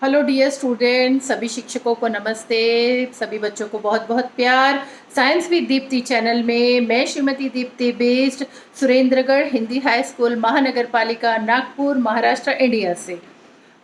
Hello dear student, सभी शिक्षकों को नमस्ते। सभी बच्चों को बहुत बहुत प्यार। साइंस विद दीप्ति चैनल में मैं Shrimati Deepti based Surendragarh Hindi high school महानगर पालिका नागपुर महाराष्ट्र इंडिया से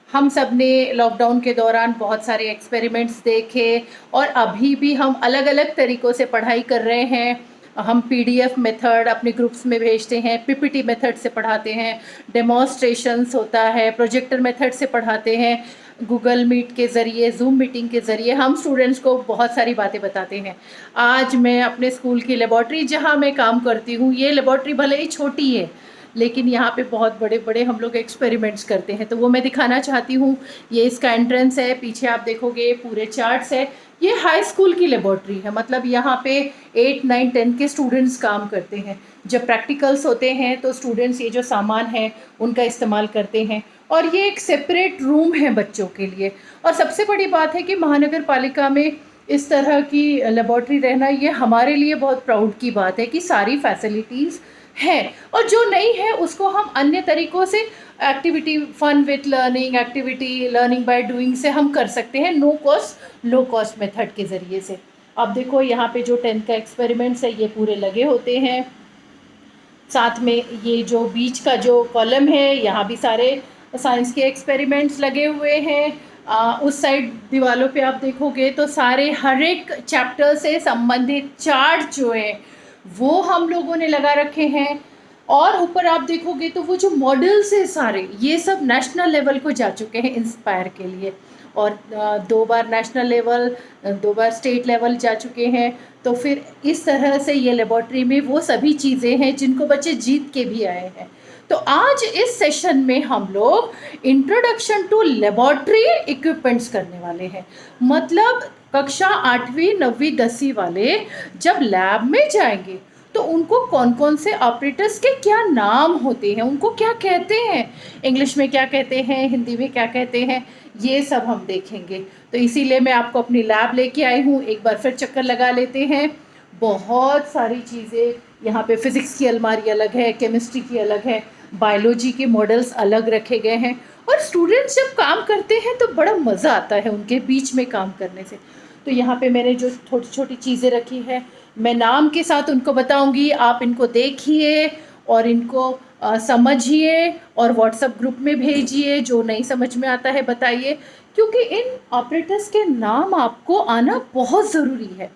हम सब ने लॉकडाउन के दौरान बहुत सारे एक्सपेरिमेंट्स देखे और अभी भी हम अलग अलग तरीक़ों से पढ़ाई कर रहे हैं। हम पीडीएफ मेथड अपने ग्रुप्स में भेजते हैं, पीपीटी मेथड से पढ़ाते हैं, डेमोन्स्ट्रेशंस होता है, प्रोजेक्टर मेथड से पढ़ाते हैं, गूगल मीट के ज़रिए, जूम मीटिंग के ज़रिए हम स्टूडेंट्स को बहुत सारी बातें बताते हैं। आज मैं अपने स्कूल की लेबॉर्ट्री जहाँ मैं काम करती हूँ, ये लेबॉर्ट्री भले ही छोटी है लेकिन यहाँ पे बहुत बड़े बड़े हम लोग एक्सपेरिमेंट्स करते हैं, तो वो मैं दिखाना चाहती हूँ। ये इसका एंट्रेंस है, पीछे आप देखोगे पूरे चार्ट्स है। ये हाई स्कूल की लेबॉर्ट्री है, मतलब यहाँ पे 8, 9, 10 के स्टूडेंट्स काम करते हैं। जब प्रैक्टिकल्स होते हैं तो स्टूडेंट्स ये जो सामान है उनका इस्तेमाल करते हैं और ये एक सेपरेट रूम है बच्चों के लिए। और सबसे बड़ी बात है कि महानगर पालिका में इस तरह की लेबॉर्ट्री रहना ये हमारे लिए बहुत प्राउड की बात है कि सारी फैसिलिटीज़ है। और जो नहीं है उसको हम अन्य तरीक़ों से activity, fun with learning, activity learning by doing से हम कर सकते हैं, no cost low cost method के ज़रिए से। अब देखो यहाँ पे जो 10th का एक्सपेरिमेंट्स है ये पूरे लगे होते हैं। साथ में ये जो बीच का जो कॉलम है यहाँ भी सारे साइंस के एक्सपेरिमेंट्स लगे हुए हैं। उस साइड दीवालों पे आप देखोगे तो सारे हर एक चैप्टर से संबंधित चार्ट जो है वो हम लोगों ने लगा रखे हैं। और ऊपर आप देखोगे तो वो जो मॉडल्स है सारे, ये सब नेशनल लेवल को जा चुके हैं इंस्पायर के लिए। और 2 बार नेशनल लेवल, 2 बार स्टेट लेवल जा चुके हैं। तो फिर इस तरह से ये लेबॉर्ट्री में वो सभी चीज़ें हैं जिनको बच्चे जीत के भी आए हैं। तो आज इस सेशन में हम लोग इंट्रोडक्शन टू लेबॉर्ट्री इक्विपमेंट्स करने वाले हैं। मतलब कक्षा 8वीं 9वीं 10वीं वाले जब लैब में जाएंगे तो उनको कौन कौन से ऑपरेटर्स के क्या नाम होते हैं, उनको क्या कहते हैं, इंग्लिश में क्या कहते हैं, हिंदी में क्या कहते हैं, ये सब हम देखेंगे। तो इसीलिए मैं आपको अपनी लैब लेके आई हूँ। एक बार फिर चक्कर लगा लेते हैं। बहुत सारी चीज़ें यहाँ पे, फिज़िक्स की अलमारी अलग है, केमिस्ट्री की अलग है, बायोलॉजी के मॉडल्स अलग रखे गए हैं। और स्टूडेंट्स जब काम करते हैं तो बड़ा मज़ा आता है उनके बीच में काम करने से। तो यहाँ पे मैंने जो छोटी छोटी चीज़ें रखी है मैं नाम के साथ उनको बताऊंगी, आप इनको देखिए और इनको समझिए और व्हाट्सएप ग्रुप में भेजिए। जो नहीं समझ में आता है बताइए, क्योंकि इन ऑपरेटर्स के नाम आपको आना बहुत ज़रूरी है।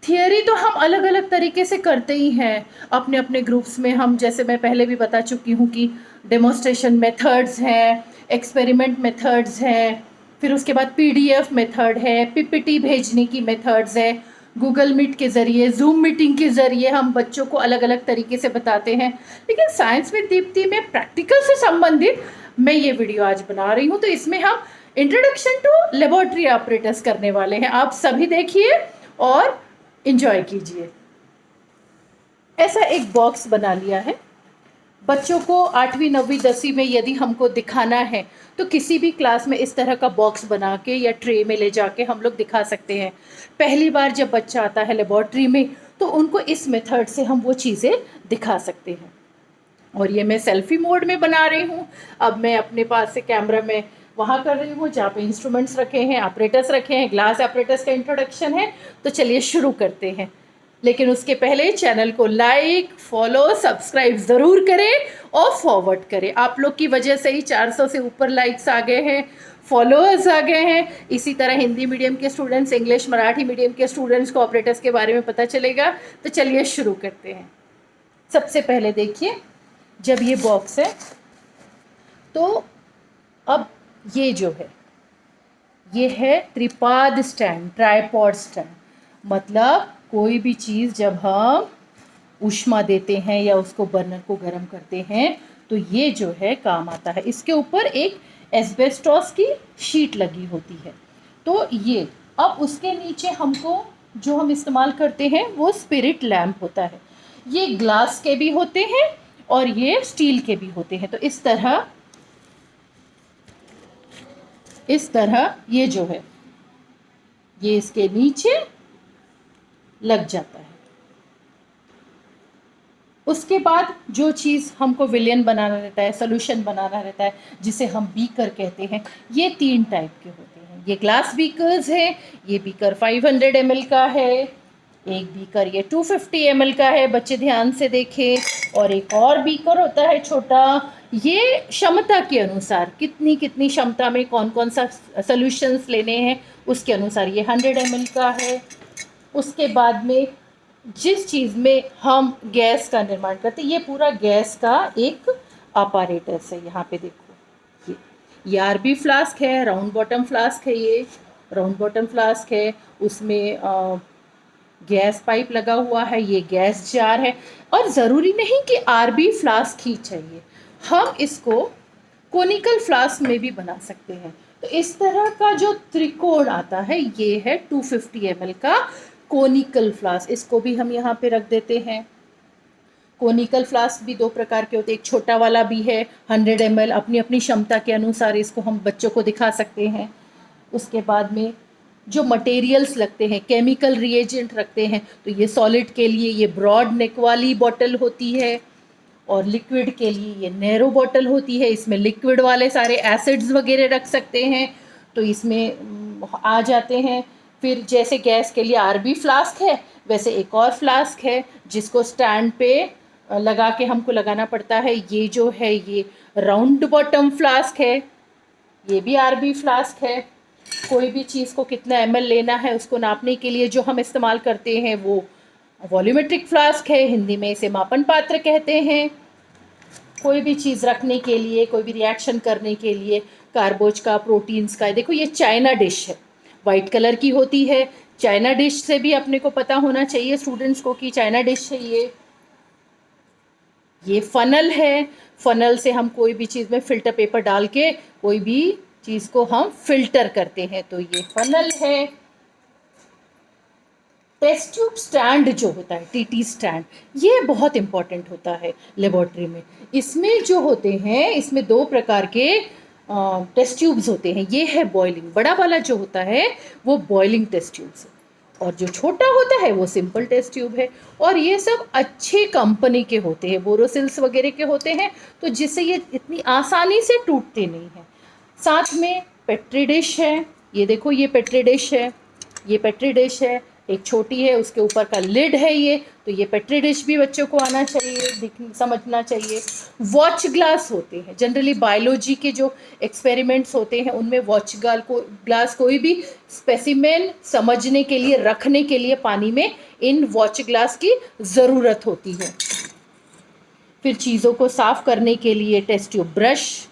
थियरी तो हम अलग अलग तरीके से करते ही हैं अपने अपने ग्रुप्स में। हम, जैसे मैं पहले भी बता चुकी हूँ कि डेमोन्स्ट्रेशन मेथड्स हैं, एक्सपेरिमेंट मेथड्स हैं, फिर उसके बाद पीडीएफ मेथड है, पीपीटी भेजने की मेथड्स है, गूगल मीट के ज़रिए, जूम मीटिंग के ज़रिए हम बच्चों को अलग अलग तरीके से बताते हैं। लेकिन साइंस विद दीप्ति में प्रैक्टिकल से संबंधित मैं ये वीडियो आज बना रही हूँ। तो इसमें हम इंट्रोडक्शन टू लेबॉर्ट्री ऑपरेटर्स करने वाले हैं। आप सभी देखिए और एंजॉय कीजिए। ऐसा एक बॉक्स बना लिया है। बच्चों को 8वीं 9वीं 10वीं में यदि हमको दिखाना है तो किसी भी क्लास में इस तरह का बॉक्स बना के या ट्रे में ले जाके हम लोग दिखा सकते हैं। पहली बार जब बच्चा आता है लेबॉर्ट्री में तो उनको इस मेथड से हम वो चीज़ें दिखा सकते हैं। और ये मैं सेल्फी मोड में बना रही हूँ। अब मैं अपने पास से कैमरा में वहाँ कर रही हूँ जहाँ पे इंस्ट्रूमेंट्स रखे हैं, ऑपरेटर्स रखे हैं, ग्लास ऑपरेटर्स का इंट्रोडक्शन है। तो चलिए शुरू करते हैं। लेकिन उसके पहले चैनल को लाइक, फॉलो, सब्सक्राइब ज़रूर करें और फॉरवर्ड करें। आप लोग की वजह से ही 400 से ऊपर लाइक्स आ गए हैं, फॉलोअर्स आ गए हैं। इसी तरह हिंदी मीडियम के स्टूडेंट्स, इंग्लिश मराठी मीडियम के स्टूडेंट्स को ऑपरेटर्स के बारे में पता चलेगा। तो चलिए शुरू करते हैं। सबसे पहले देखिए, जब ये बॉक्स है तो अब ये जो है ये है त्रिपाद स्टैंड, ट्राइपॉड स्टैंड। मतलब कोई भी चीज़ जब हम ऊष्मा देते हैं या उसको बर्नर को गर्म करते हैं तो ये जो है काम आता है। इसके ऊपर एक एस्बेस्टॉस की शीट लगी होती है। तो ये, अब उसके नीचे हमको जो हम इस्तेमाल करते हैं वो स्पिरिट लैम्प होता है। ये ग्लास के भी होते हैं और ये स्टील के भी होते हैं। तो इस तरह ये जो है ये इसके नीचे लग जाता है। उसके बाद जो चीज़ हमको विलियन बनाना रहता है, सोल्यूशन बनाना रहता है, जिसे हम बीकर कहते हैं, ये 3 टाइप के होते हैं। ये ग्लास बीकर्स हैं, ये बीकर 500 ml का है, एक बीकर ये 250 ml का है, बच्चे ध्यान से देखें, और एक और बीकर होता है छोटा, ये क्षमता के अनुसार कितनी कितनी क्षमता में कौन कौन सा सोल्यूशंस लेने हैं उसके अनुसार ये 100 ml का है। उसके बाद में जिस चीज़ में हम गैस का निर्माण करते हैं, ये पूरा गैस का एक अपैरेटस है। यहाँ पे देखो, ये आरबी फ्लास्क है, राउंड बॉटम फ्लास्क है, ये राउंड बॉटम फ्लास्क है, उसमें गैस पाइप लगा हुआ है, ये गैस जार है। और ज़रूरी नहीं कि आरबी फ्लास्क ही चाहिए, हम इसको कोनिकल फ्लास्क में भी बना सकते हैं। तो इस तरह का जो त्रिकोण आता है, ये है 250 ml का कोनिकल फ्लास्क। इसको भी हम यहाँ पे रख देते हैं। कोनिकल फ्लास्क भी 2 प्रकार के होते हैं, एक छोटा वाला भी है 100 ml, अपनी अपनी क्षमता के अनुसार इसको हम बच्चों को दिखा सकते हैं। उसके बाद में जो मटेरियल्स लगते हैं, केमिकल रिएजेंट रखते हैं, तो ये सॉलिड के लिए ये ब्रॉड नेक वाली बॉटल होती है, और लिक्विड के लिए ये नैरो बॉटल होती है। इसमें लिक्विड वाले सारे एसिड्स वगैरह रख सकते हैं, तो इसमें आ जाते हैं। फिर जैसे गैस के लिए आरबी फ्लास्क है, वैसे एक और फ्लास्क है जिसको स्टैंड पे लगा के हमको लगाना पड़ता है। ये जो है ये राउंड बॉटम फ्लास्क है, ये भी आरबी फ्लास्क है। कोई भी चीज़ को कितना ml लेना है उसको नापने के लिए जो हम इस्तेमाल करते हैं वो वॉल्यूमेट्रिक फ्लास्क है, हिंदी में इसे मापन पात्र कहते हैं। कोई भी चीज़ रखने के लिए, कोई भी रिएक्शन करने के लिए, कार्बोज का, प्रोटीन्स का। देखो ये चाइना डिश है, वाइट कलर की होती है। चाइना डिश से भी अपने को पता होना चाहिए स्टूडेंट्स को कि चाइना डिश है ये फनल है। फनल से हम कोई भी चीज़ में फिल्टर पेपर डाल के कोई भी चीज़ को हम फिल्टर करते हैं, तो ये फनल है। टेस्ट ट्यूब स्टैंड जो होता है, टीटी स्टैंड, ये बहुत इंपॉर्टेंट होता है लेबोरेटरी में। इसमें जो होते हैं, इसमें 2 प्रकार के टेस्ट ट्यूब्स होते हैं। ये है बॉइलिंग, बड़ा वाला जो होता है वो बॉइलिंग टेस्ट ट्यूब्स है, और जो छोटा होता है वो सिंपल टेस्ट ट्यूब है। और ये सब अच्छे कंपनी के होते हैं, बोरोसिल्स वगैरह के होते हैं, तो जिससे ये इतनी आसानी से टूटते नहीं हैं। साथ में पेट्री डिश है, ये देखो ये पेट्री डिश है, ये पेट्री डिश है, एक छोटी है, उसके ऊपर का लिड है ये, तो ये पेट्री डिश भी बच्चों को आना चाहिए, समझना चाहिए। वॉच ग्लास होते हैं, जनरली बायोलॉजी के जो एक्सपेरिमेंट्स होते हैं उनमें वॉच ग्लास कोई भी स्पेसिमेन समझने के लिए, रखने के लिए पानी में, इन वॉच ग्लास की ज़रूरत होती है। फिर चीज़ों को साफ़ करने के लिए टेस्ट ट्यूब ब्रश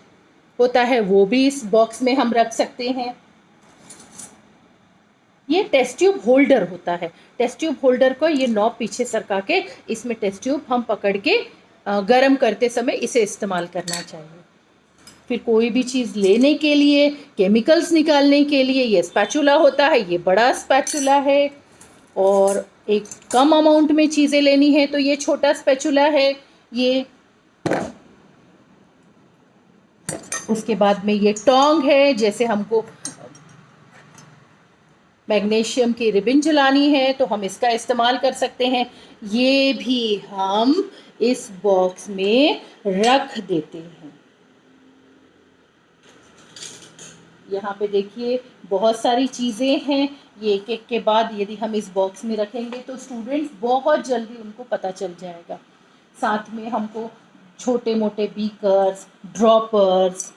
होता है, वो भी इस बॉक्स में हम रख सकते हैं। ये टेस्ट ट्यूब होल्डर होता है। टेस्ट ट्यूब होल्डर को ये नॉब पीछे सरका के इसमें टेस्ट ट्यूब हम पकड़ के गर्म करते समय इसे इस्तेमाल करना चाहिए। फिर कोई भी चीज़ लेने के लिए, केमिकल्स निकालने के लिए ये स्पैचुला होता है, ये बड़ा स्पैचुला है। और एक कम अमाउंट में चीज़ें लेनी है तो ये छोटा स्पैचुला है ये। उसके बाद में ये टोंग है, जैसे हमको मैग्नीशियम की रिबन जलानी है तो हम इसका इस्तेमाल कर सकते हैं। ये भी हम इस बॉक्स में रख देते हैं। यहाँ पे देखिए बहुत सारी चीज़ें हैं, ये एक एक के बाद यदि हम इस बॉक्स में रखेंगे तो स्टूडेंट्स बहुत जल्दी उनको पता चल जाएगा। साथ में हमको छोटे मोटे बीकर्स, ड्रॉपर्स,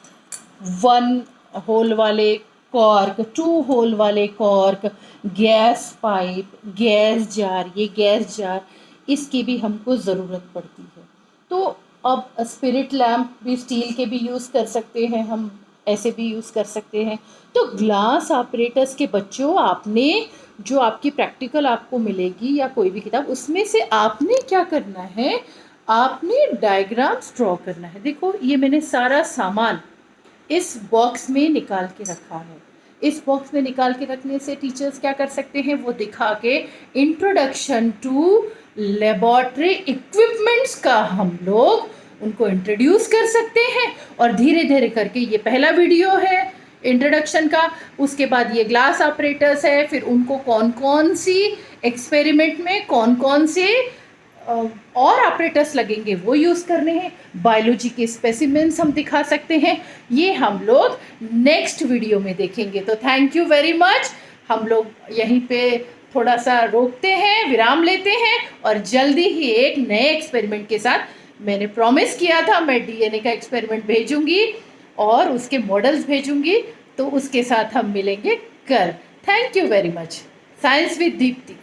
1 होल वाले कॉर्क, 2 होल वाले cork, gas pipe, gas jar, ये गैस जार, इसकी भी हमको ज़रूरत पड़ती है। तो अब स्पिरिट लैम्प भी स्टील के भी यूज़ कर सकते हैं हम, ऐसे भी यूज़ कर सकते हैं। तो ग्लास ऑपरेटर्स के बच्चों, आपने जो आपकी प्रैक्टिकल आपको मिलेगी या कोई भी किताब, उसमें से आपने क्या करना है, आपने डायग्राम्स ड्रॉ करना है। देखो ये मैंने सारा सामान इस बॉक्स में निकाल के रखा है। इस बॉक्स में निकाल के रखने से टीचर्स क्या कर सकते हैं, वो दिखा के इंट्रोडक्शन टू लेबोरेटरी इक्विपमेंट्स का हम लोग उनको इंट्रोड्यूस कर सकते हैं। और धीरे धीरे करके, ये पहला वीडियो है इंट्रोडक्शन का, उसके बाद ये ग्लास ऑपरेटर्स है, फिर उनको कौन कौन सी एक्सपेरिमेंट में कौन कौन से और ऑपरेटर्स लगेंगे वो यूज़ करने हैं, बायोलॉजी के स्पेसिमेंस हम दिखा सकते हैं, ये हम लोग नेक्स्ट वीडियो में देखेंगे। तो थैंक यू वेरी मच। हम लोग यहीं पे थोड़ा सा रोकते हैं, विराम लेते हैं और जल्दी ही एक नए एक्सपेरिमेंट के साथ, मैंने प्रॉमिस किया था मैं डीएनए का एक्सपेरिमेंट भेजूंगी और उसके मॉडल्स भेजूंगी, तो उसके साथ हम मिलेंगे कल। Thank you very much. Science with Deepti.